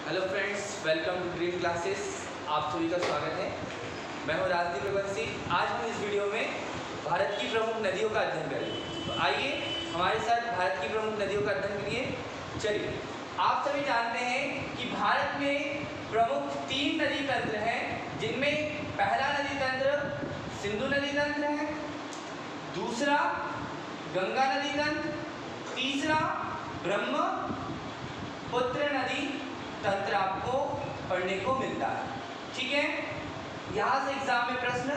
Hello friends, welcome to Dream Classes. आप सभी का स्वागत है। मैं हूं राजदीप रघुवंशी। आज हम इस वीडियो में भारत की प्रमुख नदियों का अध्ययन करेंगे। तो आइए हमारे साथ भारत की प्रमुख नदियों का अध्ययन करिए। चलिए, आप सभी जानते हैं कि भारत में प्रमुख 3 नदी तंत्र हैं, जिनमें पहला नदी तंत्र सिंधु नदी तंत्र है, दूसरा गंगा नदी तंत्र, तीसरा ब्रह्मपुत्र नदी तंत्र आपको पढ़ने को मिलता है। ठीक है, यहाँ से एग्जाम में प्रश्न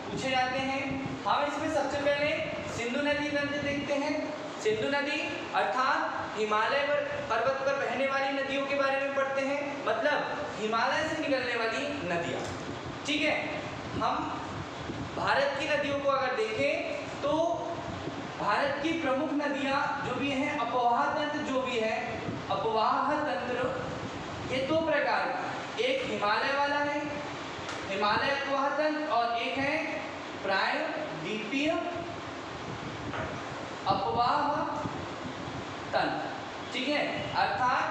पूछे जाते हैं। हम इसमें सबसे पहले सिंधु नदी तंत्र देखते हैं। सिंधु नदी अर्थात हिमालय पर्वत पर बहने वाली नदियों के बारे में पढ़ते हैं, मतलब हिमालय से निकलने वाली नदियाँ। ठीक है, हम भारत की नदियों को अगर देखें तो भारत की प्रमुख नदियाँ जो भी हैं, अपवाह तंत्र जो भी है, अपवाह तंत्र ये 2 प्रकार का, एक हिमालय वाला है, हिमालय अपवाह तंत्र, और एक है प्रायद्वीपीय अपवाह तंत्र। ठीक है, अर्थात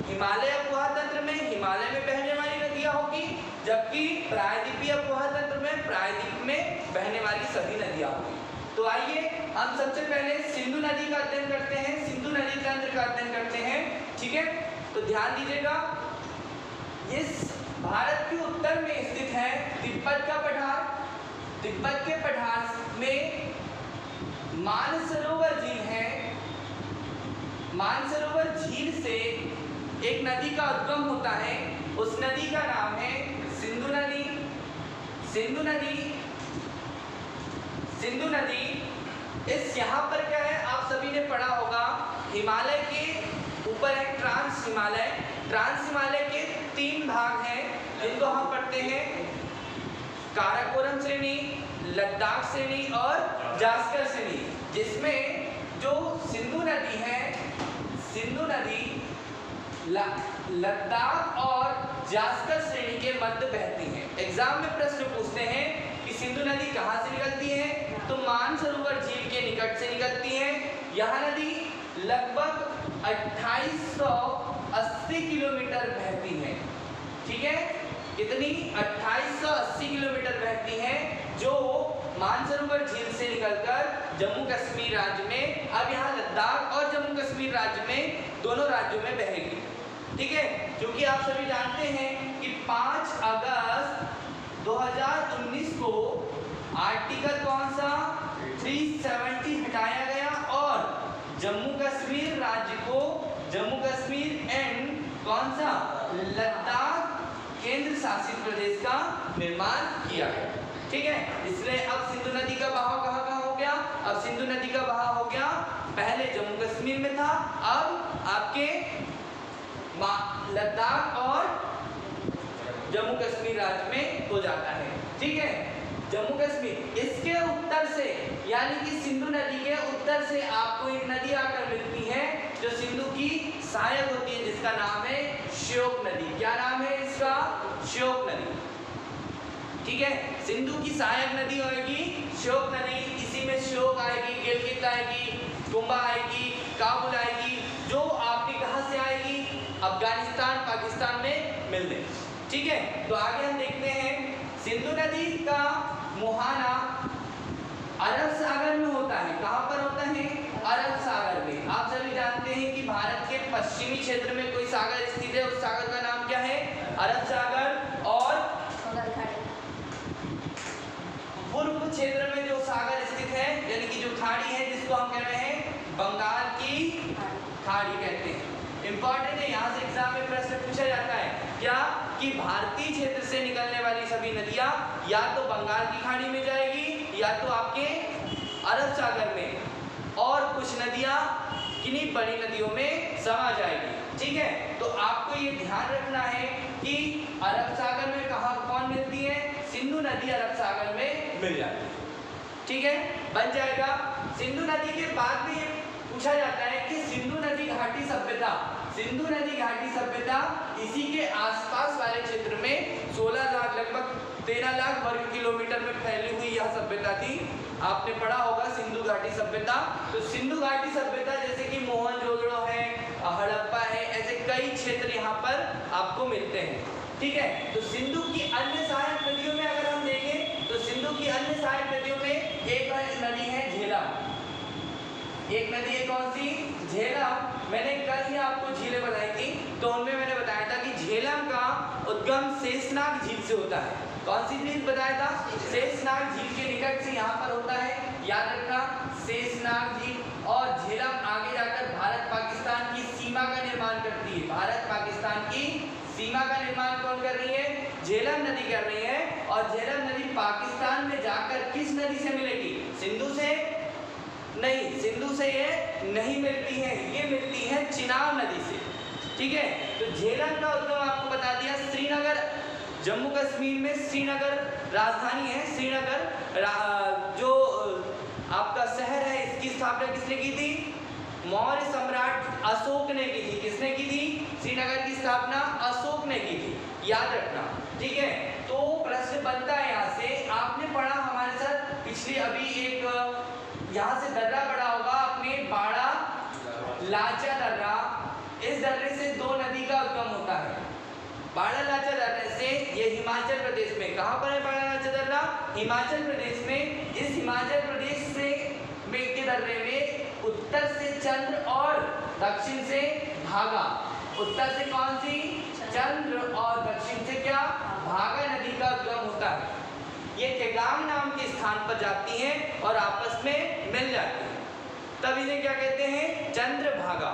हिमालय अपवाह तंत्र में हिमालय में बहने वाली नदियां होगी, जबकि प्रायद्वीपीय अपवाह तंत्र में प्रायद्वीप में बहने वाली सभी नदियां होगी। तो आइए हम सबसे पहले सिंधु नदी का अध्ययन करते हैं, सिंधु नदी तंत्र का अध्ययन करते हैं। ठीक है, तो ध्यान दीजिएगा, इस भारत के उत्तर में स्थित है तिब्बत का पठार। तिब्बत के पठार में मानसरोवर झील है। मानसरोवर झील से एक नदी का उद्गम होता है, उस नदी का नाम है सिंधु नदी। सिंधु नदी, सिंधु नदी इस यहाँ पर क्या है, आप सभी ने पढ़ा होगा, हिमालय के ऊपर है ट्रांस हिमालय। ट्रांस हिमालय के 3 भाग हैं, जिनको हम पढ़ते हैं काराकोरम श्रेणी, लद्दाख श्रेणी और जास्कर श्रेणी, जिसमें जो सिंधु नदी है, सिंधु नदी लद्दाख और जास्कर श्रेणी के मध्य बहती है। एग्जाम में प्रश्न पूछते हैं कि सिंधु नदी कहाँ से निकलती है, तो मानसरोवर झील के निकट से निकलती है। यह नदी लगभग 2880 किलोमीटर बहती है। ठीक है, कितनी? 2880 किलोमीटर बहती है, जो मानसरोवर झील से निकलकर जम्मू कश्मीर राज्य में, अब यहाँ लद्दाख और जम्मू कश्मीर राज्य में, दोनों राज्यों में बहेगी। ठीक है, क्योंकि आप सभी जानते हैं कि 5 अगस्त 2019 को आर्टिकल कौन सा 370 हटाया गया और जम्मू कश्मीर राज्य को जम्मू कश्मीर एंड कौन सा लद्दाख केंद्र शासित प्रदेश का निर्माण किया गया। ठीक है, इसलिए अब सिंधु नदी का बहाव कहाँ हो गया? अब सिंधु नदी का बहाव हो गया, पहले जम्मू कश्मीर में था, अब आपके लद्दाख और जम्मू कश्मीर राज्य में हो जाता है। ठीक है, जम्मू कश्मीर, इसके उत्तर से यानी कि सिंधु नदी के उत्तर से आपको एक नदी आकर मिलती है जो सिंधु की सहायक होती है, जिसका नाम है श्योक नदी। क्या नाम है इसका? श्योक नदी। ठीक है, सिंधु की सहायक नदी होगी श्योक नदी। इसी में श्योक आएगी, गिलगित आएगी, कुंभा आएगी, काबुल आएगी, जो आपकी कहाँ से आएगी? अफगानिस्तान पाकिस्तान में मिलने। ठीक है, तो आगे हम देखते हैं सिंधु नदी का मुहाना अरब सागर में होता है। कहाँ पर होता है? अरब सागर में। आप सभी जानते हैं कि भारत के पश्चिमी क्षेत्र में कोई सागर स्थित है, उस सागर का नाम क्या है? अरब सागर। और पूर्व क्षेत्र में जो सागर स्थित है, यानी कि जो खाड़ी है, जिसको हम कह रहे हैं बंगाल की खाड़ी कहते हैं। इंपॉर्टेंट है, यहाँ से एग्जाम में प्रश्न पूछा जाता है क्या, कि भारतीय क्षेत्र से निकलने वाली सभी नदियाँ या तो बंगाल की खाड़ी में जाएगी या तो आपके अरब सागर में, और कुछ नदियाँ किन्हीं बड़ी नदियों में समा जाएगी। ठीक है, तो आपको ये ध्यान रखना है कि अरब सागर में कहाँ कौन मिलती है? सिंधु नदी अरब सागर में मिल जाती है। ठीक है, बन जाएगा। सिंधु नदी के बाद में पूछा जाता है कि सिंधु नदी घाटी सभ्यता, सिंधु नदी घाटी सभ्यता इसी के आसपास वाले क्षेत्र में 16 लाख लगभग 13 लाख वर्ग किलोमीटर में फैली हुई यह सभ्यता थी। आपने पढ़ा होगा सिंधु घाटी सभ्यता। तो सिंधु घाटी सभ्यता जैसे कि मोहनजोदड़ो है, हड़प्पा है, ऐसे कई क्षेत्र यहाँ पर आपको मिलते हैं। ठीक है, तो सिंधु की अन्य सहायक नदियों में अगर हम देखें तो सिंधु की अन्य सहायक नदियों में एक नदी है झेलम। एक नदी है कौन सी? झेलम। मैंने कल ही आपको झीलें बताई थी, तो उनमें मैंने बताया था कि झेलम का उद्गम शेषनाग झील से होता है। कौन सी झील बताया था? शेषनाग झील के निकट से यहाँ पर होता है, याद रखना, शेषनाग झील। और झेलम आगे जाकर भारत पाकिस्तान की सीमा का निर्माण करती है। भारत पाकिस्तान की सीमा का निर्माण कौन कर रही है? झेलम नदी कर रही है। और झेलम नदी पाकिस्तान में जाकर किस नदी से मिलेगी? सिंधु से नहीं, सिंधु से ये नहीं मिलती है, ये मिलती है चिनाब नदी से। ठीक है, तो झेलम का उद्गम आपको बता दिया। श्रीनगर, जम्मू कश्मीर में श्रीनगर राजधानी है। श्रीनगर जो आपका शहर है, इसकी स्थापना किसने की थी? मौर्य सम्राट अशोक ने की थी। किसने की थी? श्रीनगर की स्थापना अशोक ने की थी, याद रखना। ठीक है, तो प्रश्न बनता है यहाँ से, आपने पढ़ा हमारे साथ पिछली अभी एक यहाँ से दर्रा पड़ा होगा आपने, बाड़ा लाचा दर्रा। इस दर्रे से दो नदी का उद्गम होता है। बाड़ा लाचा दर्रे से, ये हिमाचल प्रदेश में, कहाँ पर है बाड़ा लाचा दर्रा? हिमाचल प्रदेश में। इस हिमाचल प्रदेश से के दर्रे में उत्तर से चंद्र और दक्षिण से भागा। उत्तर से कौन सी? चंद्र, और दक्षिण से क्या? भागा नदी का उद्गम होता है। ये केगांग नाम के स्थान पर जाती हैं और आपस में मिल जाती हैं, तब इन्हें क्या कहते हैं? चंद्रभागा।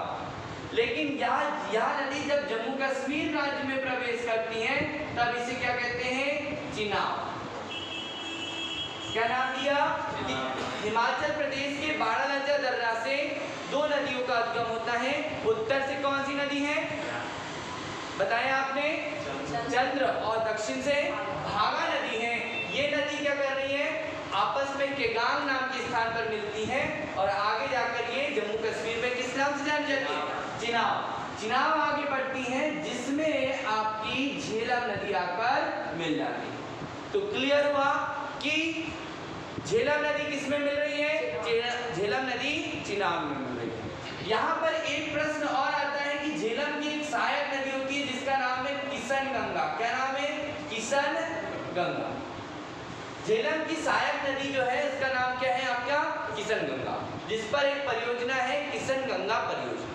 लेकिन यह नदी जब जम्मू कश्मीर राज्य में प्रवेश करती हैं तब इसे क्या कहते हैं? चिनाब। क्या नाम दिया? हिमाचल प्रदेश के बाड़ा लाचा दर्रा से दो नदियों का उद्गम होता है। उत्तर से कौन सी नदी है बताया आपने? चंद्र, और दक्षिण से भागा नदी है। ये नदी क्या कर रही है? आपस में केगांग नाम के स्थान पर मिलती है और आगे जाकर ये जम्मू कश्मीर में किस नाम से जानी जाती है? चिनाब। चिनाब आगे बढ़ती है जिसमें आपकी झेलम नदी आकर मिल जाती है। तो क्लियर हुआ कि झेलम नदी किस में मिल रही है? झेलम नदी चिनाब में मिल रही है। यहाँ पर एक प्रश्न और आता है कि झेलम की एक सहायक नदी होती है जिसका नाम है किशन गंगा। क्या नाम है? किशन गंगा। झेलम की सहायक नदी जो है उसका नाम क्या है आपका? किशन गंगा, जिस पर एक परियोजना है किशन गंगा परियोजना।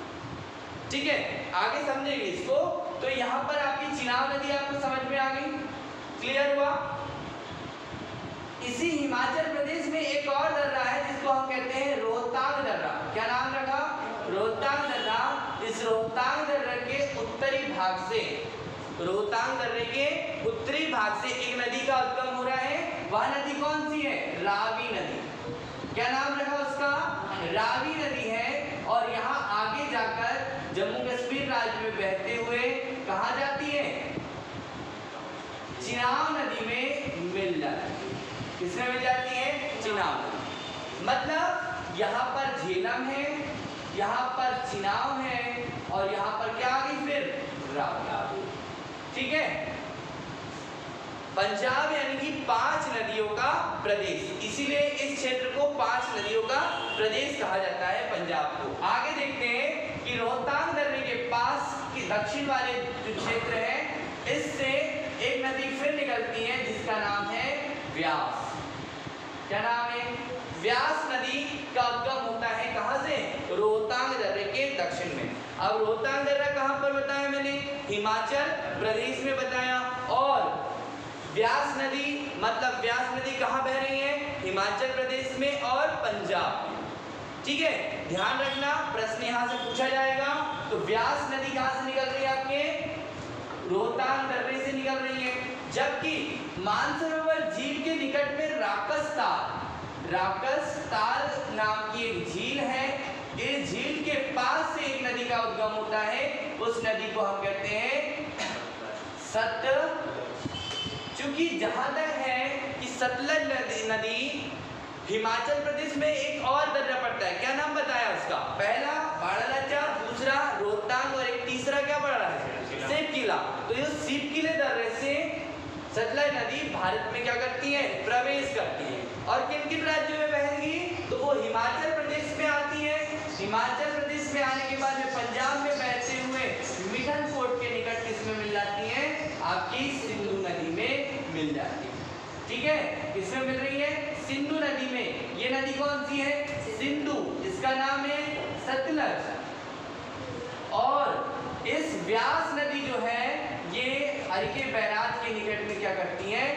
ठीक है, आगे समझेंगे इसको। तो यहाँ पर आपकी चिनाब नदी आपको समझ में आ गई, क्लियर हुआ। इसी हिमाचल प्रदेश में एक और दर्रा है जिसको हम कहते हैं रोहतांग दर्रा। क्या नाम रखा? रोहतांग दर्रा। इस रोहतांग दर्रे के उत्तरी भाग से, रोहतांग दर्रे के उत्तरी भाग से एक नदी का उद्गम हो रहा है। वह नदी कौन सी है? रावी नदी। क्या नाम रखा उसका? रावी नदी है। और यहाँ आगे जाकर जम्मू कश्मीर राज्य में बहते हुए कहाँ जाती है? चिनाब नदी में मिल जाती है। किसमें मिल जाती है? चिनाब नदी। मतलब यहाँ पर झेलम है, यहाँ पर चिनाब है, और यहाँ पर क्या आ गई फिर? रावी। ठीक है, पंजाब यानी कि 5 नदियों का प्रदेश, इसीलिए इस क्षेत्र को 5 नदियों का प्रदेश कहा जाता है पंजाब को। आगे देखते हैं कि रोहतांग दर्रे के पास की दक्षिण वाले जो क्षेत्र है, इससे एक नदी फिर निकलती है जिसका नाम है व्यास। क्या नाम है? व्यास नदी का उद्गम होता है कहाँ से? रोहतांग दर्रे के दक्षिण में। अब रोहतांग दर्रा कहाँ पर बताया मैंने? हिमाचल प्रदेश में बताया। और व्यास नदी, मतलब व्यास नदी कहाँ बह रही है? हिमाचल प्रदेश में और पंजाब में। ठीक है, ध्यान रखना, प्रश्न यहाँ से पूछा जाएगा। तो व्यास नदी कहाँ से निकल रही है? आपके रोहतांग दर्रे से निकल रही है। जबकि मानसरोवर झील के निकट में राकस ताल नाम की एक झील है। इस झील के पास से एक नदी का उद्गम होता है, उस नदी को हम कहते हैं सतलज। चूंकि जहां तक है कि सतलज नदी हिमाचल प्रदेश में एक और दर्रा पड़ता है। क्या नाम बताया उसका? पहला बाड़ा लाचा, दूसरा रोहतांग, और एक तीसरा क्या पड़ रहा है? सिपकिला। तो ये सिपकिले दर्रे से सतलज नदी भारत में क्या करती है? प्रवेश करती है। और किन किन राज्यों में बहेगी? तो वो हिमाचल प्रदेश में आती है। हिमाचल प्रदेश में आने के बाद में पंजाब में बह ये नदी कौन सी है? सिंधु। इसका नाम है सतलज। और इस व्यास नदी जो है ये हरिके बैराज के निकट में क्या करती है?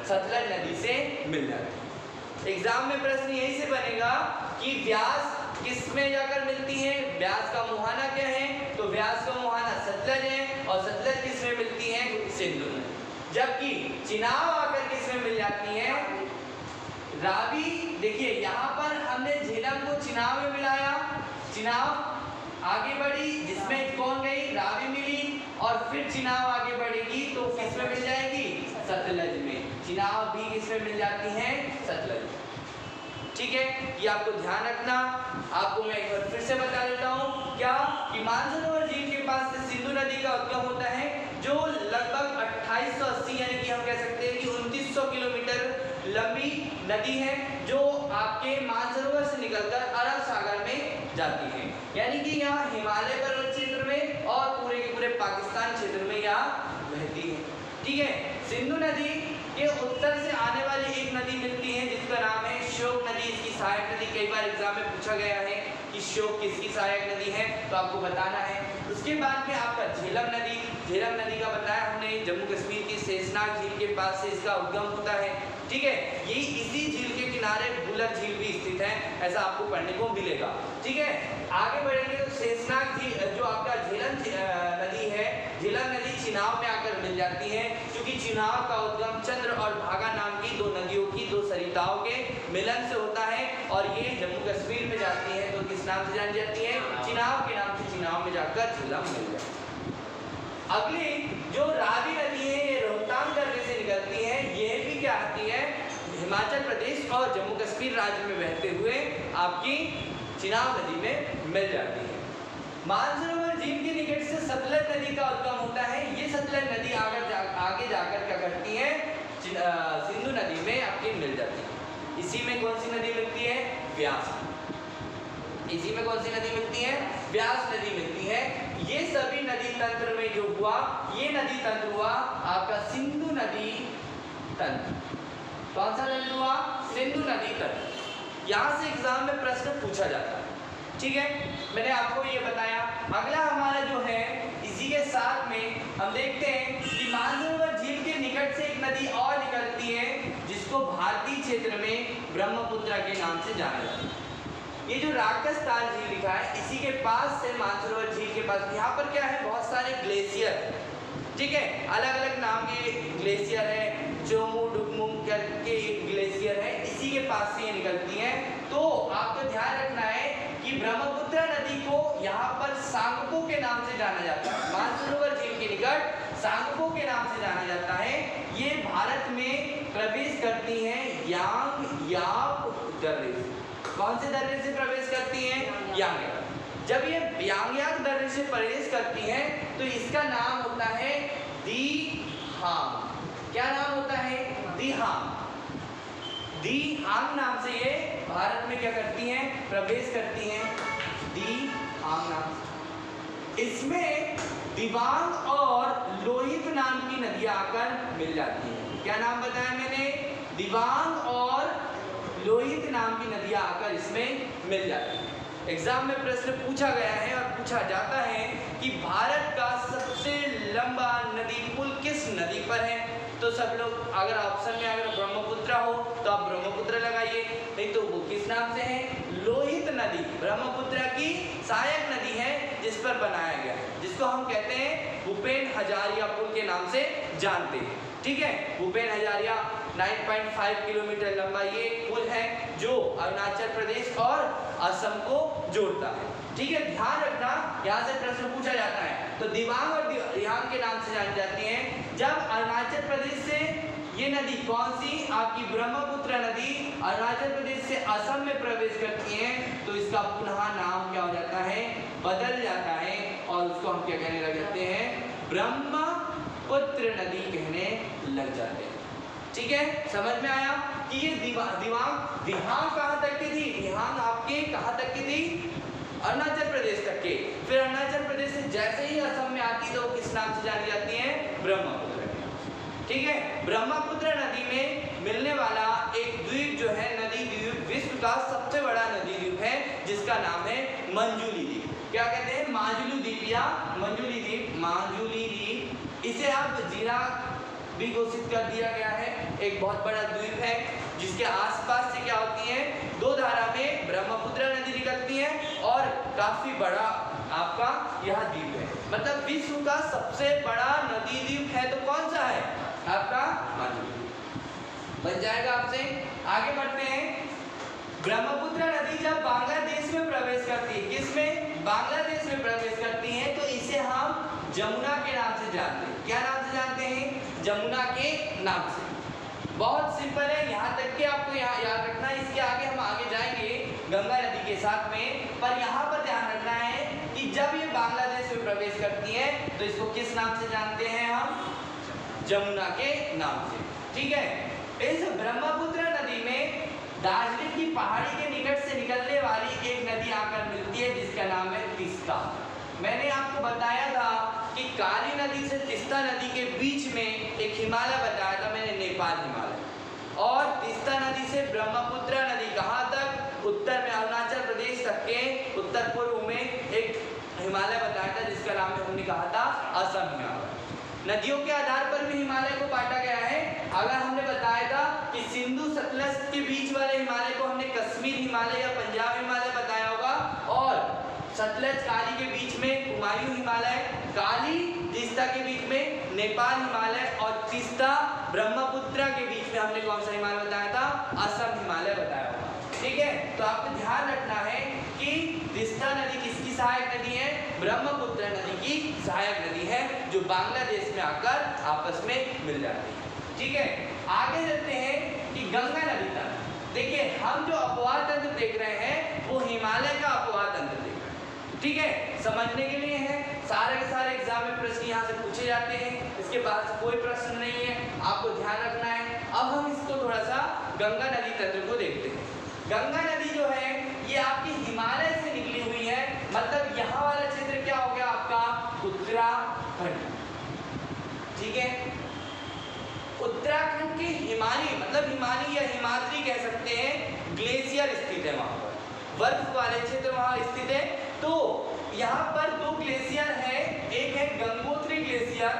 सतलज नदी से मिल जाती है। एग्जाम में प्रश्न यही से बनेगा कि व्यास किस में जाकर मिलती है? व्यास का मुहाना क्या है? तो व्यास का मुहाना सतलज है। और सतलज किस में मिलती है? सिंधु में। जबकि चिनाब आकर किस में मिल जाती है? रावी। देखिए यहाँ पर हमने झेलम को चिनाब में मिलाया, चिनाब आगे बढ़ी जिसमें कौन गई? रावी मिली। और फिर चिनाब आगे बढ़ेगी तो किस में मिल जाएगी? सतलज में। चिनाब भी किस में मिल जाती है? सतलज। ठीक है, ये आपको ध्यान रखना। आपको मैं एक बार फिर से बता देता हूँ क्या कि मानसरोवर झील के पास से सिंधु नदी का उद्गम होता है, जो लगभग 2880 यानी कि हम कह सकते हैं कि 2900 किलोमीटर लंबी नदी है, जो आपके मानसरोवर से निकलकर अरब सागर में जाती है। यानी कि यहाँ हिमालय पर्वत क्षेत्र में और पूरे के पूरे पाकिस्तान क्षेत्र में यहाँ बहती है। ठीक है, सिंधु नदी के उत्तर से आने वाली एक नदी मिलती है जिसका नाम है श्योक नदी। इसकी सहायक नदी कई बार एग्जाम में पूछा गया है कि श्योक किसकी सहायक नदी है, तो आपको बताना है। उसके बाद में आपका झेलम नदी। झेलम नदी का बताया हमने, जम्मू कश्मीर की शेषनाग झील के पास से इसका उद्गम होता है। ठीक है, यही इसी झील के किनारे बुलर झील भी स्थित है, ऐसा आपको पढ़ने को मिलेगा। ठीक है, आगे बढ़ेंगे तो शेषनाग झील जो आपका झेलम नदी है, झेलम नदी चिनाब में आकर मिल जाती है, क्योंकि चिनाब का उद्गम चंद्र और भागा नाम की दो नदियों की, दो सरिताओं के मिलन से होता है। और ये जम्मू कश्मीर में जाती है तो किस नाम से जानी जाती है? चिनाब के नाम से चिनाब में जाकर झेलम मिल जाती है। अगली जो रावी नदी है ये रोहतांग दर्रे से निकलती है। ये भी क्या आती है? हिमाचल प्रदेश और जम्मू कश्मीर राज्य में बहते हुए आपकी चिनाब नदी में मिल जाती है। मानसरोवर झील के निकट से सतलज नदी का उद्गम होता है। ये सतलज नदी आगे जाकर क्या करती है? सिंधु नदी में आपकी मिल जाती है। इसी में कौन सी नदी मिलती है? व्यास। इसी में कौन सी नदी मिलती है? व्यास नदी मिलती है। ये सभी नदी तंत्र में जो हुआ, ये नदी तंत्र हुआ आपका सिंधु नदी तंत्र। कौन सा तंत्र हुआ? सिंधु नदी तंत्र। यहाँ से एग्जाम में प्रश्न पूछा जाता है। ठीक है, मैंने आपको ये बताया। अगला हमारा जो है इसी के साथ में हम देखते हैं कि मानसरोवर झील के निकट से एक नदी और निकलती है जिसको भारतीय क्षेत्र में ब्रह्मपुत्र के नाम से जाना जाता है। ये जो राक्षस ताल झील लिखा है, इसी के पास से मानसरोवर झील के पास, यहाँ पर क्या है? बहुत सारे ग्लेशियर। ठीक है, अलग अलग नाम के ग्लेशियर है, जोमू डुगमुम करके एक ग्लेशियर है, इसी के पास से ये निकलती है। तो आपको ध्यान रखना है कि ब्रह्मपुत्र नदी को यहाँ पर सांगपो के नाम से जाना जाता है। मानसरोवर झील के निकट सांगपो के नाम से जाना जाता है। ये भारत में प्रवेश करती है यांगयाप दर्रे से। कौन से दर्रे से प्रवेश करती हैं? यांगयाप। जब ये यांगयाप दर्रे से प्रवेश करती हैं तो इसका नाम होता है दिहांग। क्या नाम होता है? दिहांग। दिहांग नाम से ये भारत में क्या करती हैं? प्रवेश करती हैं, दिहांग नाम से। इसमें दिबांग और लोहित नाम की नदियां आकर मिल जाती हैं। क्या नाम बताया मैंने? दिबांग और लोहित नाम की नदियां आकर इसमें मिल जाती हैं। एग्जाम में प्रश्न पूछा गया है और पूछा जाता है कि भारत का सबसे लंबा नदी पुल किस नदी पर है? तो सब लोग अगर ऑप्शन में अगर ब्रह्मपुत्र हो तो आप ब्रह्मपुत्र लगाइए, नहीं तो वो किस नाम से है? लोहित नदी ब्रह्मपुत्र की सहायक नदी है जिस पर बनाया गया, जिसको हम कहते हैं भूपेन हजारिया पुल के नाम से जानते हैं। ठीक है, भूपेन हजारिया 9.5 किलोमीटर लंबा ये पुल है जो अरुणाचल प्रदेश और असम को जोड़ता है। ठीक है, ध्यान रखना, यहाँ से प्रश्न पूछा जाता है। तो दिबांग और दिहांग के नाम से जानी जाती हैं। जब अरुणाचल प्रदेश से ये नदी कौन सी? आपकी ब्रह्मपुत्र नदी अरुणाचल प्रदेश से असम में प्रवेश करती है तो इसका पुनः नाम क्या हो जाता है? बदल जाता है और उसको हम क्या कहने लग जाते हैं? ब्रह्मपुत्र नदी कहने लग जाते हैं। ठीक है, समझ में आया कि ये दिहांग कहाँ तक की थी? दिहांग आपके कहाँ तक की थी? अरुणाचल प्रदेश तक के। फिर अरुणाचल प्रदेश से जैसे ही असम में आती तो किस नाम से जानी जाती है? ब्रह्मपुत्र। ठीक है, ब्रह्मपुत्र नदी में मिलने वाला एक द्वीप जो है, नदी विश्व का सबसे बड़ा नदी द्वीप है जिसका नाम है मंजुली द्वीप। क्या कहते हैं? माजुली द्वीप या मंजुली द्वीप, माजुली द्वीप। इसे अब जीरा भी घोषित कर दिया गया है। एक बहुत बड़ा द्वीप है जिसके आसपास से क्या होती है, दो धारा में ब्रह्मपुत्र नदी निकलती है और काफी बड़ा आपका यह द्वीप है। मतलब विश्व का सबसे बड़ा नदी द्वीप है तो कौन सा है? आपका माजुली बन जाएगा आपसे। आगे बढ़ते हैं। ब्रह्मपुत्र नदी जब बांग्लादेश में प्रवेश करती है, किसमें? बांग्लादेश में प्रवेश करती है, तो इसे हम जमुना के नाम से जानते हैं। क्या नाम से जानते हैं? जमुना के नाम से। बहुत सिंपल है, यहाँ तक कि आपको यहाँ याद रखना है। इसके आगे हम आगे जाएंगे गंगा नदी के साथ में, पर यहाँ पर ध्यान रखना है कि जब ये बांग्लादेश में प्रवेश करती है तो इसको किस नाम से जानते हैं हम? जमुना के नाम से। ठीक है। इस ब्रह्मपुत्र नदी में दार्जिलिंग की पहाड़ी के निकट से निकलने वाली एक नदी आकर मिलती है जिसका नाम है तीस्ता। मैंने आपको बताया था कि काली नदी से तीस्ता नदी के बीच में एक हिमालय बताया था मैंने, नेपाल हिमालय, और तीस्ता नदी से ब्रह्मपुत्र नदी कहाँ तक? उत्तर में अरुणाचल प्रदेश तक के उत्तर पूर्व में एक हिमालय बताया था जिसका नाम हमने कहा था असम हिमालय। नदियों के आधार पर भी हिमालय को बांटा गया है। अगर हमने बताया था कि सिंधु सतलज के बीच वाले हिमालय को हमने कश्मीर हिमालय या पंजाब हिमालय बताया होगा, और सतलज काली के बीच में हुमायूं हिमालय, काली तीस्ता के बीच में नेपाल हिमालय, और तीस्ता ब्रह्मपुत्र के बीच में हमने कौन सा हिमालय बताया था? असम हिमालय बताया होगा। ठीक है। तो आपको ध्यान रखना है कि तीस्ता नदी किसकी सहायक नदी है? ब्रह्मपुत्र नदी की सहायक नदी है जो बांग्लादेश में आकर आपस में मिल जाती है। ठीक है। आगे चलते हैं कि गंगा नदी तक। देखिए, हम जो अपवाह तंत्र देख रहे हैं वो हिमालय का अपवाह तंत्र देख रहे हैं। ठीक है। समझने के लिए है, सारे के सारे एग्जाम में प्रश्न यहाँ से पूछे जाते हैं, इसके बाद कोई प्रश्न नहीं है, आपको ध्यान रखना है। अब हम इसको थोड़ा सा गंगा नदी तंत्र को देखते हैं। गंगा नदी जो है ये आपकी हिमालय से निकली हुई है, मतलब यहाँ वाला क्षेत्र क्या हो गया आपका? उत्तराखंड। ठीक है। उत्तराखंड के हिमानी, मतलब हिमानी या हिमाद्री कह सकते हैं, ग्लेशियर स्थित है वहां पर, बर्फ वाले क्षेत्र वहां स्थित है। तो यहाँ पर दो ग्लेशियर है, एक है गंगोत्री ग्लेशियर।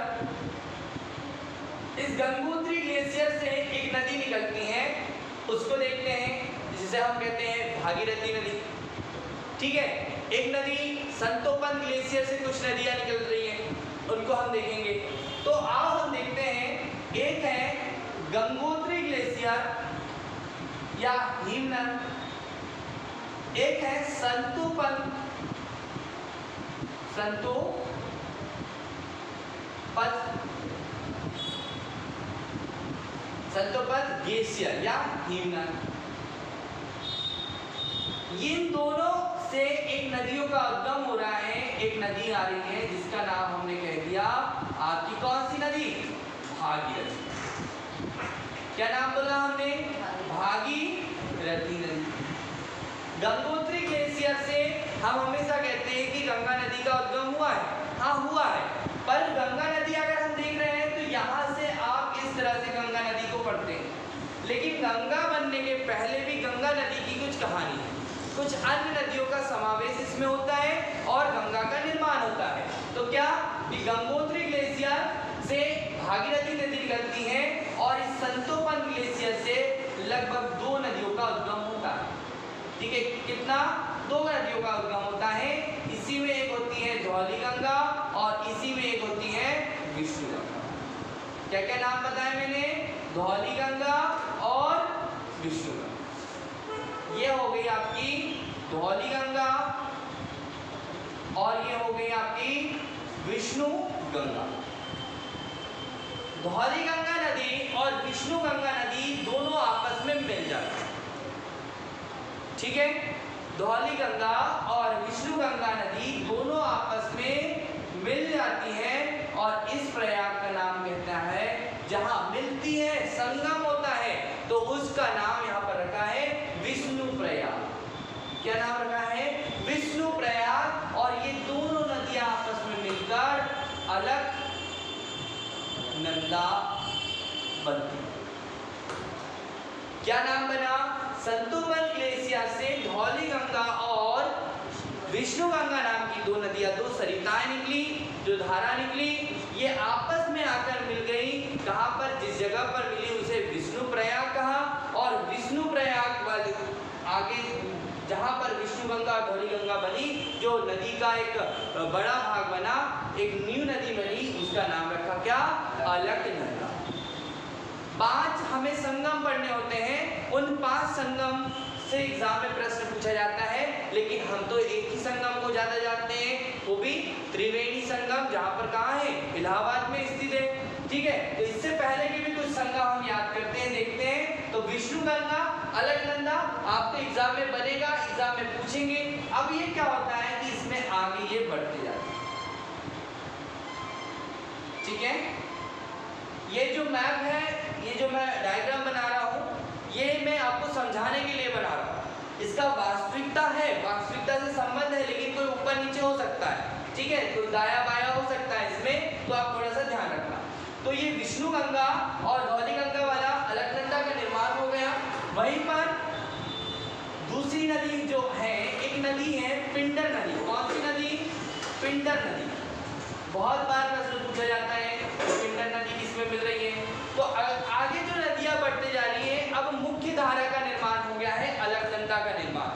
इस गंगोत्री ग्लेशियर से एक नदी निकलती है, उसको देखते हैं, जिसे हम कहते हैं भागीरथी नदी। ठीक है। एक नदी संतोपन ग्लेशियर से कुछ नदियां निकल रही हैं, उनको हम देखेंगे। तो आओ हम देखते हैं, एक है गंगोत्री ग्लेशियर या हिमनद, एक है संतोपन ग्लेशियर या हिमनद। इन दोनों से एक नदियों का उद्गम हो रहा है, एक नदी आ रही है जिसका नाम हमने कह दिया आपकी कौन सी नदी? भागीरथी। क्या नाम बोला हमने? भागीरथी नदी। गंगोत्री ग्लेशियर से हम हमेशा कहते हैं कि गंगा नदी का उद्गम हुआ है। हाँ हुआ है, पर गंगा नदी अगर हम देख रहे हैं तो यहाँ से आप इस तरह से गंगा नदी को पढ़ते हैं, लेकिन गंगा बनने के पहले भी गंगा नदी की कुछ कहानी है, कुछ अन्य नदियों का समावेश इसमें होता है और गंगा का निर्माण होता है। तो क्या कि गंगोत्री ग्लेशियर से भागीरथी नदी निकलती है और इस संतोपन ग्लेशियर से लगभग दो नदियों का उद्गम होता है। ठीक है। कितना? दो नदियों का उद्गम होता है। इसी में एक होती है धौली गंगा और इसी में एक होती है विष्णु गंगा। क्या क्या नाम बताए मैंने? धौली गंगा और विष्णु गंगा। ये हो गई आपकी धौली गंगा और ये हो गई आपकी विष्णु गंगा। धौली गंगा नदी और विष्णु गंगा नदी दोनों आपस में मिल जाती है। ठीक है। धौली गंगा और विष्णु गंगा नदी दोनों आपस में मिल जाती है और इस प्रयाग का नाम कहता है, जहां मिलती है, संगम होता है, तो उसका नाम यहाँ पर रखा है विष्णु प्रयाग। क्या नाम रखा है? विष्णु प्रयाग। और ये दोनों नदियां आपस में मिलकर अलकनंदा बनती। क्या नाम बना? संतोबल ग्लेशियर से धौली गंगा और विष्णु गंगा नाम की दो नदियां, दो सरिताएं निकली, जो धारा निकली, ये आपस में आकर मिल गई। कहां पर? जिस जगह पर मिली उसे विष्णु प्रयाग कहा, और विष्णु प्रयाग वाले आगे जहां पर विष्णु गंगा और धौली गंगा बनी, जो नदी का एक बड़ा भाग बना, एक न्यू नदी बनी, उसका नाम रखा क्या? अलकनंदा। 5 हमें संगम पढ़ने होते हैं, उन 5 संगम से एग्जाम में प्रश्न पूछा जाता है, लेकिन हम तो एक ही संगम को ज्यादा जानते हैं, वो भी त्रिवेणी संगम, जहां पर कहाँ है? इलाहाबाद में स्थित है। ठीक है, तो इससे पहले के भी कुछ संगम हम याद करते हैं, देखते हैं। तो विष्णु गंगा, अलकनंदा आपको एग्जाम में बनेगा, एग्जाम में पूछेंगे। अब ये क्या होता है कि इसमें आगे ये बढ़ते जाते हैं। ठीक है, ये जो मैप है, ये जो मैं डायग्राम बना रहा हूँ, ये मैं आपको समझाने के लिए बना रहा हूँ। इसका वास्तविकता है, वास्तविकता से संबंध है, लेकिन कोई ऊपर नीचे हो सकता है। ठीक है, तो दाया बाया हो सकता है इसमें, तो आप थोड़ा सा ध्यान रखना। तो ये विष्णु गंगा और धौली गंगा वाला अलकनंदा का निर्माण हो गया। वहीं पर दूसरी नदी जो है, एक नदी है पिंडर नदी। कौन सी नदी? पिंडर नदी। बहुत बार प्रश्न पूछा जाता है पिंडर नदी किसमें मिल रही है। तो आगे जो नदियां बढ़ते जा रही है, अब मुख्य धारा का निर्माण हो गया है, अलकनंदा का निर्माण।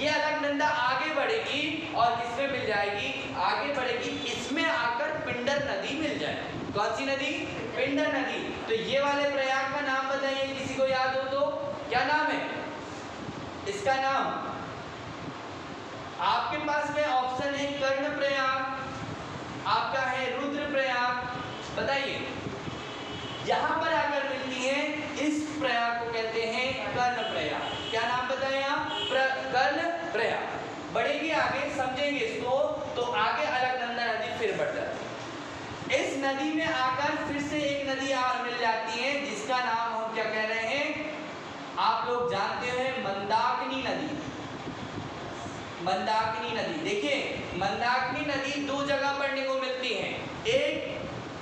ये अलकनंदा आगे बढ़ेगी और किसमें मिल जाएगी? आगे बढ़ेगी, इसमें आकर पिंडर नदी मिल जाएगी। कौन सी नदी? पिंडर नदी। तो ये वाले प्रयाग का नाम बताइए, किसी को याद हो तो। क्या नाम है इसका? नाम आपके पास में ऑप्शन है कर्ण प्रयाग, आपका है रुद्र प्रयाग। बताइए, यहां पर आकर मिलती है, इस प्रयाग को कहते हैं कर्ण प्रयाग। क्या नाम बताया? कर्ण प्रयाग। बढ़ेगी आगे, समझेंगे इसको, तो आगे अलकनंदा नदी फिर बढ़ जाती है। इस नदी में आकर फिर से एक नदी और मिल जाती है, जिसका नाम हम क्या कह रहे हैं? आप लोग जानते हैं, मंदाकिनी नदी। मंदाकिनी नदी, देखिए मंदाकिनी नदी 2 जगह पढ़ने को मिलती है। एक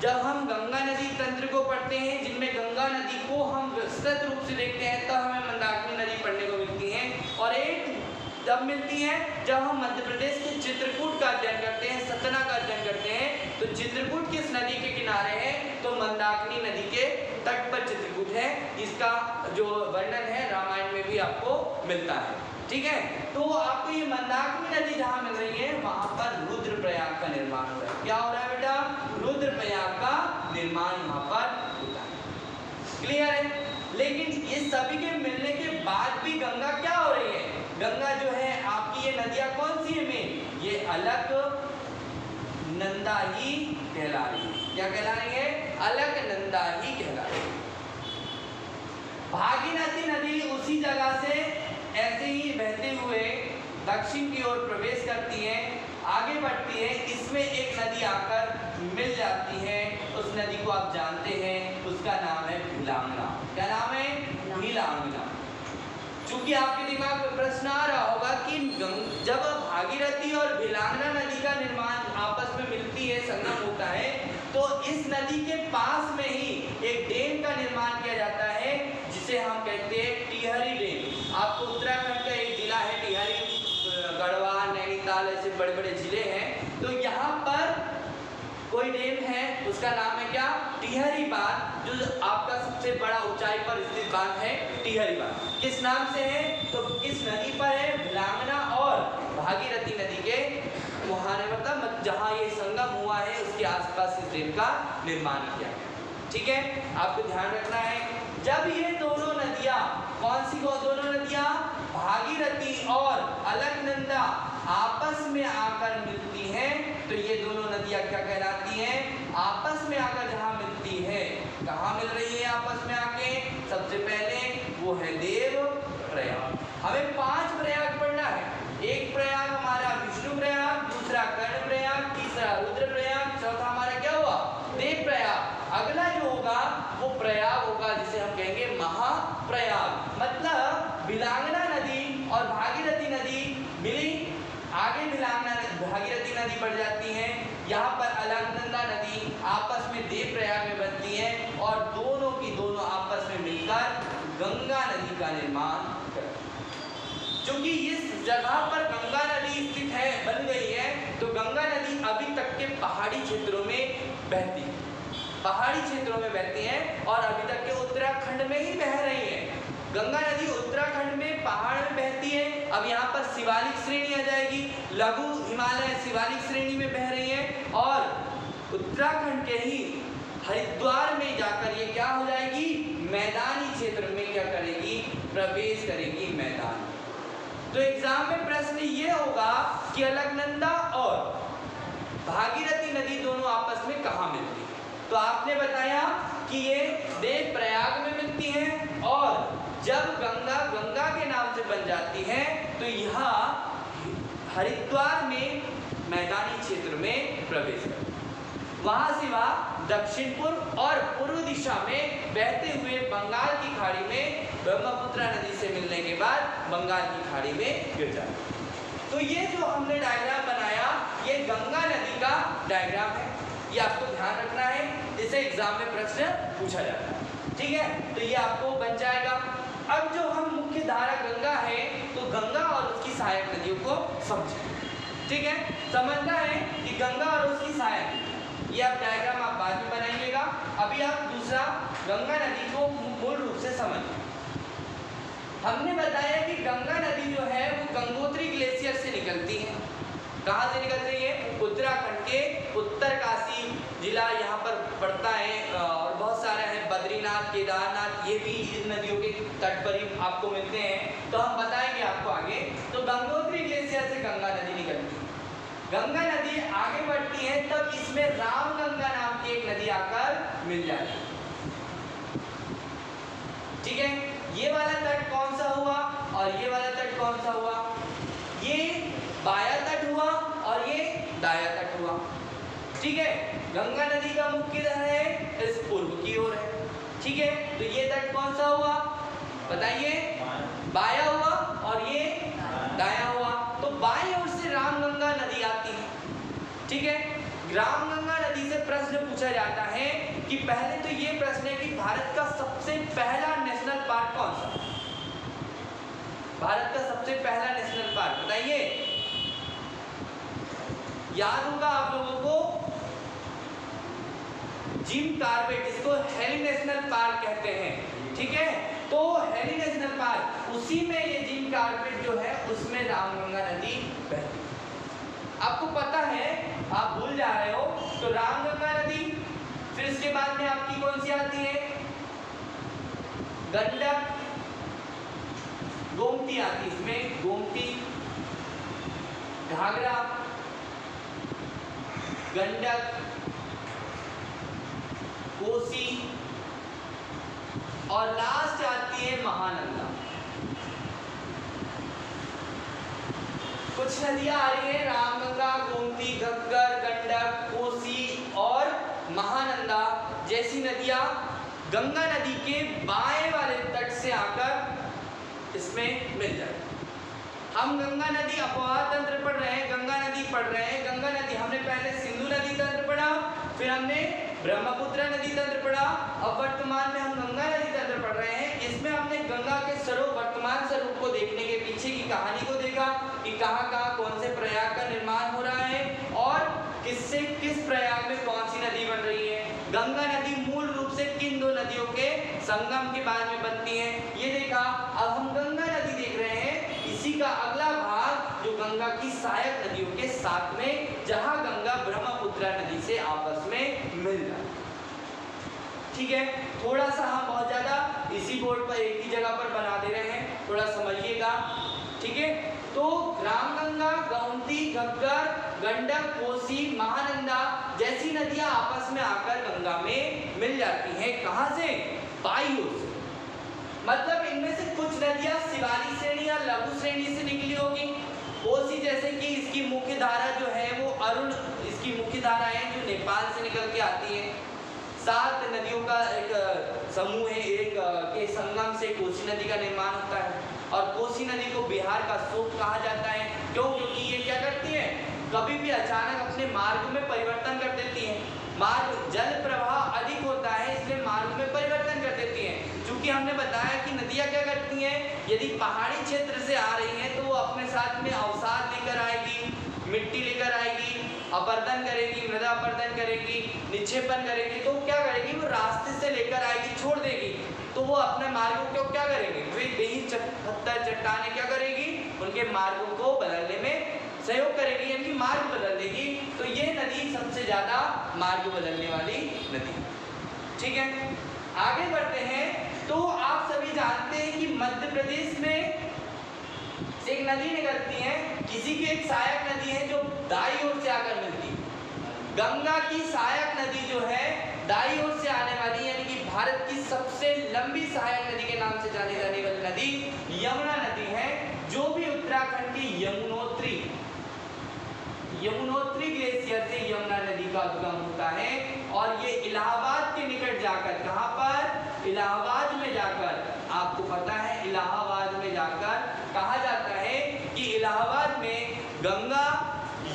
जब हम गंगा नदी तंत्र को पढ़ते हैं, जिनमें गंगा नदी को हम विस्तृत रूप से देखते हैं, तब हमें मंदाकिनी नदी पढ़ने को मिलती है। और एक जब मिलती है जब हम मध्य प्रदेश के चित्रकूट का अध्ययन करते हैं, सतना का अध्ययन करते हैं। तो चित्रकूट किस नदी के किनारे है? तो मंदाकिनी नदी के तट पर चित्रकूट है। इसका जो वर्णन है रामायण में भी आपको मिलता है। ठीक है, तो आपको ये मंदाकिनी नदी जहां मिल रही है, वहां पर रुद्रप्रयाग का निर्माण हो रहा है। क्या हो रहा है बेटा? रुद्रप्रयाग का निर्माण यहाँ पर होता है। क्लियर है? लेकिन ये सभी के मिलने के बाद भी गंगा क्या हो रही है? गंगा जो है आपकी, ये नदियां कौन सी है मेन? ये अलकनंदा ही कहला रही है। क्या कहला रही है? अलकनंदा ही कहला रही है। भागीरथी नदी उसी जगह से ऐसे ही बहते हुए दक्षिण की ओर प्रवेश करती है, आगे बढ़ती है, इसमें एक नदी आकर मिल जाती है। उस नदी को आप जानते हैं, उसका नाम है भिलांगना। क्या नाम है? भिलांगना। चूंकि आपके दिमाग में प्रश्न आ रहा होगा कि जब भागीरथी और भिलांगना नदी का निर्माण आपस में मिलती है, संगम होता है, तो इस नदी के पास में ही एक डैम का निर्माण किया जाता है, जिसे हम कहते हैं टिहरी डैम। आपको उत्तराखंड का एक जिला है टिहरी, गढ़वाल, नैनीताल, ऐसे बड़े बड़े जिले हैं। तो यहाँ पर कोई डैम है, उसका नाम है क्या? टिहरी बांध, जो आपका सबसे बड़ा ऊंचाई पर स्थित बांध है टिहरी बांध। किस नाम से है? तो किस नदी पर है? भिलांगना और भागीरथी नदी के मुहाने, मतलब जहाँ ये संगम हुआ है, उसके आसपास इस डैम का निर्माण किया गया। ठीक है, आपको ध्यान रखना है। जब ये दोनों नदियाँ, कौन सी दोनों नदियाँ? भागीरथी और अलकनंदा आपस में आकर मिलती हैं, तो ये दोनों नदियाँ क्या कहलाती हैं? आपस में आकर जहाँ मिलती है, कहाँ मिल रही है आपस में आके? सबसे पहले वो है देव प्रयाग। हमें 5 प्रयाग पढ़ना है। एक प्रयाग हमारा विष्णु प्रयाग, दूसरा कर्ण प्रयाग, तीसरा रुद्र प्रयाग, चौथा हमारा क्या हुआ? देव प्रयाग। अगला जो होगा वो प्रयाग होगा, जिसे हम कहेंगे महाप्रयाग। मतलब भिलांगना नदी और भागीरथी नदी मिली, आगे भिलांगना भागीरथी नदी बढ़ जाती है, यहाँ पर अलकनंदा नदी आपस में देव प्रयाग में बनती है, और दोनों की दोनों आपस में मिलकर गंगा नदी का निर्माण क्योंकि इस जगह पर गंगा नदी स्थित है, बन गई है, तो गंगा नदी अभी तक के पहाड़ी क्षेत्रों में बहती है, पहाड़ी क्षेत्रों में बहती है और अभी तक के उत्तराखंड में ही बह रही है। गंगा नदी उत्तराखंड में पहाड़ में बहती है। अब यहाँ पर शिवालिक श्रेणी आ जाएगी, लघु हिमालय शिवालिक श्रेणी में बह रही है और उत्तराखंड के ही हरिद्वार में जाकर ये क्या हो जाएगी, मैदानी क्षेत्र में क्या करेगी, प्रवेश करेगी मैदान। तो एग्जाम में प्रश्न ये होगा कि अलकनंदा और भागीरथी नदी दोनों आपस में कहाँ मिलती है। तो आपने बताया कि ये देव प्रयाग में मिलती हैं और जब गंगा गंगा के नाम से बन जाती है तो यहाँ हरिद्वार में मैदानी क्षेत्र में प्रवेश करती है। वहाँ से वह दक्षिण पूर्व और पूर्व दिशा में बहते हुए बंगाल की खाड़ी में ब्रह्मपुत्र नदी से मिलने के बाद बंगाल की खाड़ी में गिर जाती है। तो ये जो हमने डायग्राम बनाया ये गंगा नदी का डायग्राम है, ये आपको ध्यान रखना है, इसे एग्जाम में प्रश्न पूछा जाता है। ठीक है, तो ये आपको बन जाएगा। अब जो हम मुख्य धारा गंगा है तो गंगा और उसकी सहायक नदियों को समझें। ठीक है, समझना है कि गंगा और उसकी सहायक, ये आप डायग्राम आप बाद में बनाइएगा, अभी आप दूसरा गंगा नदी को मूल रूप से समझिए। हमने बताया कि गंगा नदी जो है वो गंगोत्री ग्लेशियर से निकलती है। कहाँ से निकल रही है, उत्तराखंड के उत्तरकाशी जिला यहाँ पर पड़ता है और बहुत सारे हैं, बद्रीनाथ, केदारनाथ, ये भी इन नदियों के तट पर ही आपको मिलते हैं। तो हम बताएंगे आपको आगे। तो गंगोत्री ग्लेशियर से गंगा नदी निकलती है, गंगा नदी आगे बढ़ती है तब इसमें रामगंगा नाम की एक नदी आकर मिल जाती है। ठीक है, ये वाला तट कौन सा हुआ और ये वाला तट कौन सा हुआ, ये बाया तट हुआ और ये दाया तट हुआ। ठीक है, गंगा नदी का मुख्य धारा है इस पूर्व की ओर है। ठीक है, तो ये तट कौन सा हुआ बताइए, बाया हुआ और ये दाया हुआ। तो बाई ओर से रामगंगा नदी आती है। ठीक है, रामगंगा नदी से प्रश्न पूछा जाता है कि पहले तो ये प्रश्न है कि भारत का सबसे पहला नेशनल पार्क कौन सा, भारत का सबसे पहला नेशनल पार्क बताइए। याद होगा आप लोगों को जिम कॉर्बेट, इसको हेली नेशनल पार्क कहते हैं। ठीक है, तो हेली नेशनल पार्क उसी में ये जिम कॉर्बेट जो है उसमें रामगंगा नदी बहती है। आपको पता है, आप भूल जा रहे हो, तो रामगंगा नदी, फिर इसके बाद में आपकी कौन सी आती है, गंडक, गोमती आती है, इसमें गोमती, घाघरा, गंडक, कोसी और लास्ट आती है महानंदा। कुछ नदियां आ रही है, रामगंगा, गोमती, घग्गर, गंडक, कोसी और महानंदा जैसी नदियां गंगा नदी के बाएं वाले तट से आकर इसमें मिल जाए। हम गंगा नदी अपवाह तंत्र पढ़ रहे हैं, गंगा नदी पढ़ रहे हैं। गंगा नदी हमने पहले सिंधु नदी तंत्र पढ़ा, फिर हमने ब्रह्मपुत्र नदी तंत्र पढ़ा, अब वर्तमान में हम गंगा नदी तंत्र पढ़ रहे हैं। इसमें हमने गंगा के स्वरूप, वर्तमान स्वरूप को देखने के पीछे की कहानी को देखा कि कहाँ कहाँ कौन से प्रयाग का निर्माण हो रहा है और किससे किस प्रयाग में कौन सी नदी बन रही है। गंगा नदी मूल रूप से किन दो नदियों के संगम के बाद में बनती है, ये देखा। अब हम गंगा नदी देख रहे हैं, इसी का अगला भाग जो गंगा की सहायक नदियों के साथ में, जहां गंगा ब्रह्मपुत्र नदी से आपस में मिल जाए। ठीक है, थोड़ा सा हम बहुत ज्यादा इसी बोर्ड पर एक ही जगह पर बना दे रहे हैं, थोड़ा समझिएगा। ठीक है, तो रामगंगा, गोमती, घग्गर, गंडक, कोसी, महानंदा जैसी नदियां आपस में आकर गंगा में मिल जाती हैं। कहां से, बाई ओर से। मतलब इनमें से कुछ नदियां शिवालिक श्रेणी या लघु श्रेणी से निकली होगी। कोसी जैसे कि इसकी मुख्य धारा जो है वो अरुण, इसकी मुख्य धारा है जो नेपाल से निकल के आती है। 7 नदियों का एक समूह है, एक के संगम से कोसी नदी का निर्माण होता है और कोसी नदी को बिहार का शोक कहा जाता है। क्यों, क्योंकि ये क्या करती है, कभी भी अचानक अपने मार्ग में परिवर्तन कर देती है। मार्ग, जल प्रवाह अधिक होता है इसलिए मार्ग में परिवर्तन कर देती है। क्योंकि हमने बताया कि नदियाँ क्या करती हैं, यदि पहाड़ी क्षेत्र से आ रही हैं तो वो अपने साथ में अवसाद लेकर आएगी, मिट्टी लेकर आएगी, अपरदन करेगी, मृदा अपरदन करेगी, निक्षेपण करेगी, तो क्या करेगी, वो रास्ते से लेकर आएगी, छोड़ देगी, तो वो अपने मार्गों को क्या करेंगे, वे बेही पत्थर चट्टानें क्या करेगी, उनके मार्गों को बदलने में सहयोग करेगी, यानी कि मार्ग बदल देगी। तो ये नदी सबसे ज्यादा मार्ग बदलने वाली नदी। ठीक है, आगे बढ़ते हैं। तो आप सभी जानते हैं कि मध्य प्रदेश में एक नदी निकलती है, किसी की एक सहायक नदी है जो दाई ओर से आकर मिलती है। गंगा की सहायक नदी जो है दाई ओर से आने वाली, यानी कि भारत की सबसे लंबी सहायक नदी के नाम से जानी जाने वाली नदी यमुना नदी है, जो भी उत्तराखंड की यमुनोत्री ग्लेशियर से यमुना नदी का उद्गम होता है और ये इलाहाबाद के निकट जाकर, कहाँ पर, इलाहाबाद में जाकर, आपको पता है इलाहाबाद में जाकर कहा जाता है कि इलाहाबाद में गंगा,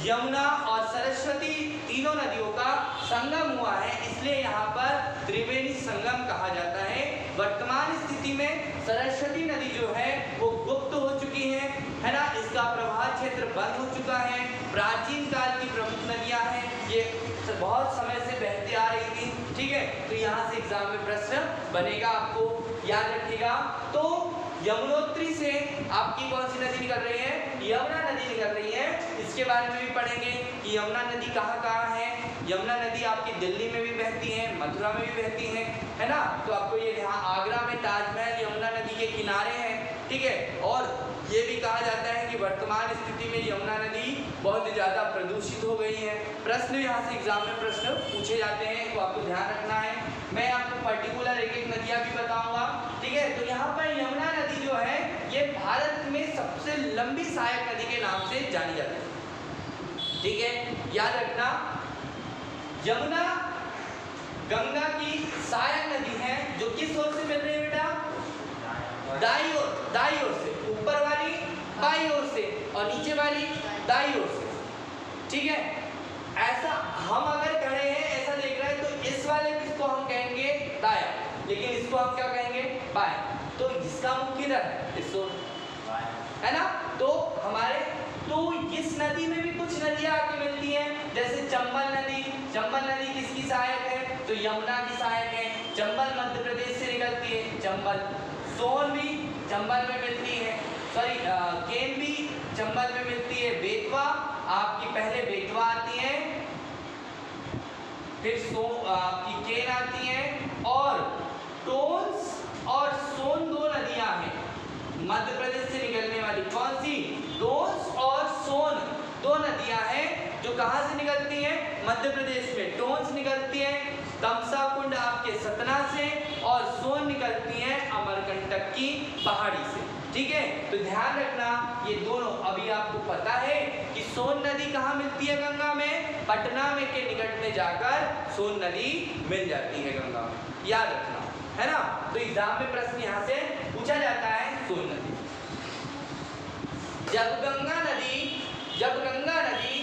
यमुना और सरस्वती तीनों नदियों का संगम हुआ है, इसलिए यहाँ पर त्रिवेणी संगम कहा जाता है। वर्तमान स्थिति में सरस्वती नदी जो है वो गुप्त हो चुकी है ना, इसका प्रवाह क्षेत्र बंद हो चुका है। प्राचीन काल की प्रमुख नदियां हैं, ये बहुत समय से बहती आ रही थी। ठीक है, तो यहाँ से एग्जाम में प्रश्न बनेगा, आपको याद रखिएगा। तो यमुनोत्री से आपकी कौन सी नदी निकल रही है, यमुना नदी निकल रही है। इसके बारे में भी पढ़ेंगे कि यमुना नदी कहाँ कहाँ है। यमुना नदी आपकी दिल्ली में भी बहती है, मथुरा में भी बहती है ना। तो आपको ये यहाँ आगरा में ताजमहल यमुना नदी के किनारे है। ठीक है, और ये भी कहा जाता है कि वर्तमान स्थिति में यमुना नदी बहुत ज़्यादा प्रदूषित हो गई है। प्रश्न यहाँ से एग्जाम में प्रश्न पूछे जाते हैं, तो आपको ध्यान रखना है। मैं आपको पर्टिकुलर एक एक नदियाँ भी बताऊंगा। ठीक है, तो यहाँ पर यमुना नदी जो है ये भारत में सबसे लंबी सहायक नदी के नाम से जानी जाती है। ठीक है, याद रखना, यमुना गंगा की सहायक नदी है जो किस ओर से मिल रही है बेटा, दाई ओर से, ऊपर वाली बाई ओर से और नीचे वाली दाई ओर से। ठीक है, ऐसा हम अगर खड़े हैं ऐसा देख रहे हैं तो इस वाले किसको हम कहेंगे दाया, लेकिन इसको हम क्या कहेंगे बाएं। तो जिसका मुख किधर है, इस ओर है ना। तो हमारे तो इस नदी में भी कुछ नदियां आके मिलती हैं, जैसे चंबल नदी। चंबल नदी किसकी सहायक है, तो यमुना की सहायक है। चंबल मध्य प्रदेश से निकलती है। चंबल, सोन भी चंबल में मिलती है, सॉरी केन भी चंबल में मिलती है। बेतवा आपकी पहले बेतवा आती है, फिर आपकी केन आती है, और टोंस और सोन दो नदियां हैं मध्य प्रदेश से निकलने वाली। कौन सी, टोंस और सोन दो नदियां हैं जो कहां से निकलती हैं, मध्य प्रदेश में। टोंस निकलती है तमसा कुंड आपके सतना से, और सोन निकलती है अमरकंटक की पहाड़ी से। ठीक है, तो ध्यान रखना ये दोनों। अभी आपको पता है कि सोन नदी कहाँ मिलती है गंगा में, पटना में के निकट में जाकर सोन नदी मिल जाती है गंगा में, याद रखना है ना। तो एग्जाम में प्रश्न यहाँ से पूछा जाता है सोन नदी। जब गंगा नदी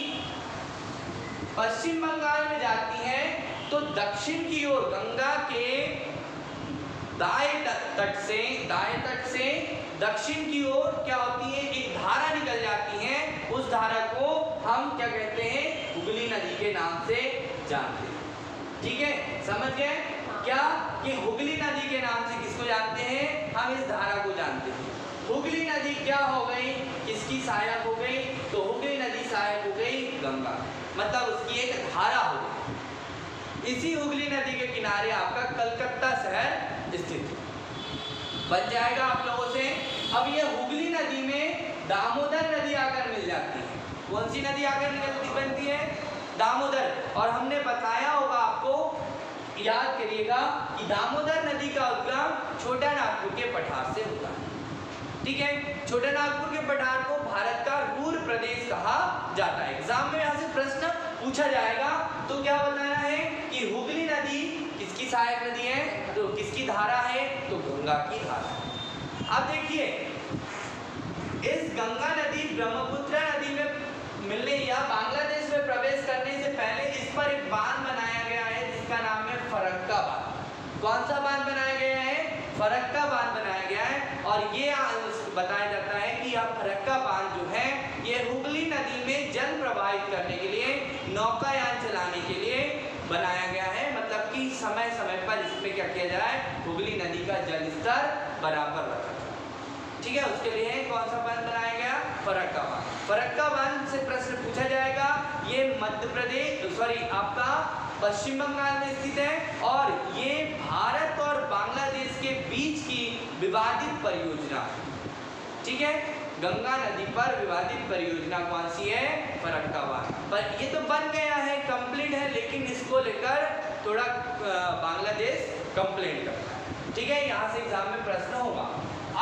पश्चिम बंगाल में जाती है तो दक्षिण की ओर गंगा के दाएं तट से दक्षिण की ओर क्या होती है, एक धारा निकल जाती है। उस धारा को हम क्या कहते हैं, हुगली नदी के नाम से जानते हैं। ठीक है, समझ गए क्या, कि हुगली नदी के नाम से किसको जानते हैं, हम इस धारा को जानते हैं। हुगली नदी क्या हो गई, किसकी सहायक हो गई, तो हुगली नदी सहायक हो गई गंगा, मतलब उसकी एक धारा हो गई। इसी हुगली नदी के किनारे आपका कलकत्ता शहर स्थित बन जाएगा आप लोगों से। अब ये हुगली नदी में दामोदर नदी आकर मिल जाती है। कौन सी नदी आकर बनती है, दामोदर। और हमने बताया होगा आपको, याद करिएगा कि दामोदर नदी का उद्गम छोटा नागपुर के पठार से होता है। ठीक है, छोटा नागपुर के पठार को भारत का रूर प्रदेश कहा जाता है। एग्जाम में यहाँ से प्रश्न पूछा जाएगा, तो क्या बताना है कि हुगली नदी किसकी सहायक नदी है, तो किसकी धारा है, तो गंगा की धारा। अब देखिए, इस गंगा नदी ब्रह्मपुत्र नदी में मिलने या बांग्लादेश में प्रवेश करने से पहले इस पर एक बांध बनाया गया है जिसका नाम है फरक्का बांध। कौन सा बांध बनाया गया है, फरक्का बांध बनाया गया है। और ये बताया जाता है कि यह फरक्का बांध जो है ये हुगली नदी में जल प्रवाहित करने के लिए, नौकायान चलाने के लिए बनाया गया है। मतलब कि समय समय पर इसमें क्या किया जाए, हुगली नदी का जल स्तर बराबर रखा जाए। ठीक है, उसके लिए कौन सा बांध बनाया गया, फरक्का बांध। फरक्का बांध से प्रश्न पूछा जाएगा। ये मध्य प्रदेश आपका पश्चिम बंगाल में स्थित है और ये भारत और बांग्लादेश के बीच की विवादित परियोजना। ठीक है, गंगा नदी पर विवादित परियोजना कौन सी है, फरक्का बांध। पर ये तो बन गया है, कंप्लीट है, लेकिन इसको लेकर थोड़ा बांग्लादेश कंप्लेंट करता है। ठीक है, यहाँ से एग्जाम में प्रश्न होगा।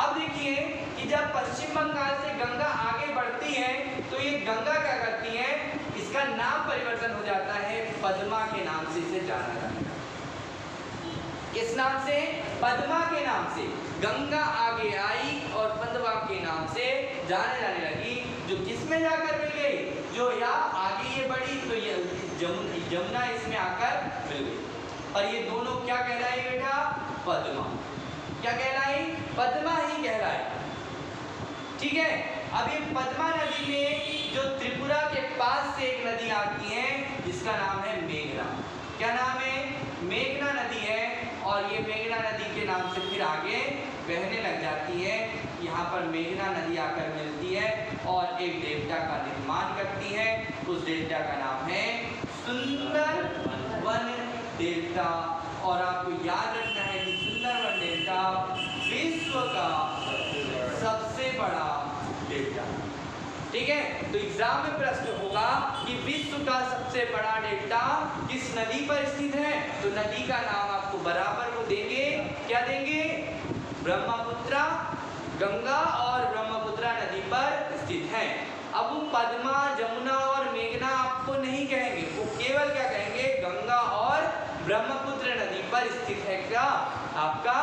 अब देखिए कि जब पश्चिम बंगाल से गंगा आगे बढ़ती है तो ये गंगा क्या करती है, इसका नाम परिवर्तन हो जाता है, पद्मा के नाम से इसे जाना जाता है। किस नाम से, पद्मा के नाम से। गंगा आगे आई और पद्मा के नाम से जाने लगी, जो किसमें जाकर मिल गई, जो यहाँ आगे ये बढ़ी तो ये जमुना इसमें आकर मिल गई। और ये दोनों क्या कहलाई बेटा, पद्मा। क्या कहलाई, पद्मा ही कहलाई। ठीक है, अब ये पद्मा नदी में जो त्रिपुरा के पास से एक नदी आती है जिसका नाम है मेघना। क्या नाम है, मेघना नदी है। और ये मेघना नदी के नाम से फिर आगे बहने लग जाती है। यहाँ पर मेघना नदी आकर मिलती है और एक डेल्टा का निर्माण करती है। उस डेल्टा का नाम है सुंदरवन डेल्टा। और आपको याद रखना है कि सुंदरवन डेल्टा विश्व का सबसे बड़ा डेल्टा। ठीक है, तो एग्जाम में प्रश्न होगा कि विश्व का सबसे बड़ा डेल्टा किस नदी पर स्थित है, तो नदी का नाम आपको बराबर को देंगे, क्या देंगे, ब्रह्मपुत्रा। गंगा और ब्रह्मपुत्रा नदी पर स्थित है। अब वो पद्मा, जमुना और मेघना आपको नहीं कहेंगे, वो केवल क्या कहेंगे, गंगा और ब्रह्मपुत्र नदी पर स्थित है क्या, आपका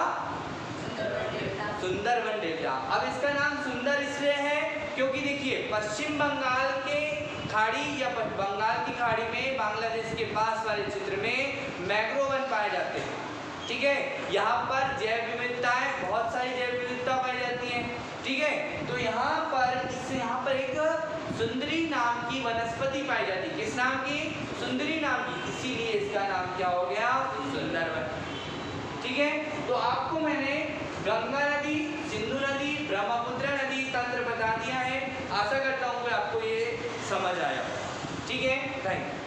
सुंदरवन डेल्टा। अब इसका नाम सुंदर इसलिए है क्योंकि देखिए पश्चिम बंगाल के खाड़ी या बंगाल की खाड़ी में बांग्लादेश के पास वाले क्षेत्र में मैंग्रोव वन पाए जाते हैं। ठीक है, यहाँ पर जैव विविधताएं, बहुत सारी जैव विविधता पाई जाती है। ठीक है, तो यहाँ पर एक सुंदरी नाम की वनस्पति पाई जाती है। किस नाम की, सुंदरी नाम की, इसीलिए इसका नाम क्या हो गया, सुंदरवन। ठीक है, तो आपको मैंने गंगा नदी, सिंधु नदी, ब्रह्मपुत्र नदी तंत्र बता दिया है। आशा करता हूँ कि आपको ये समझ आया। ठीक है, थैंक यू।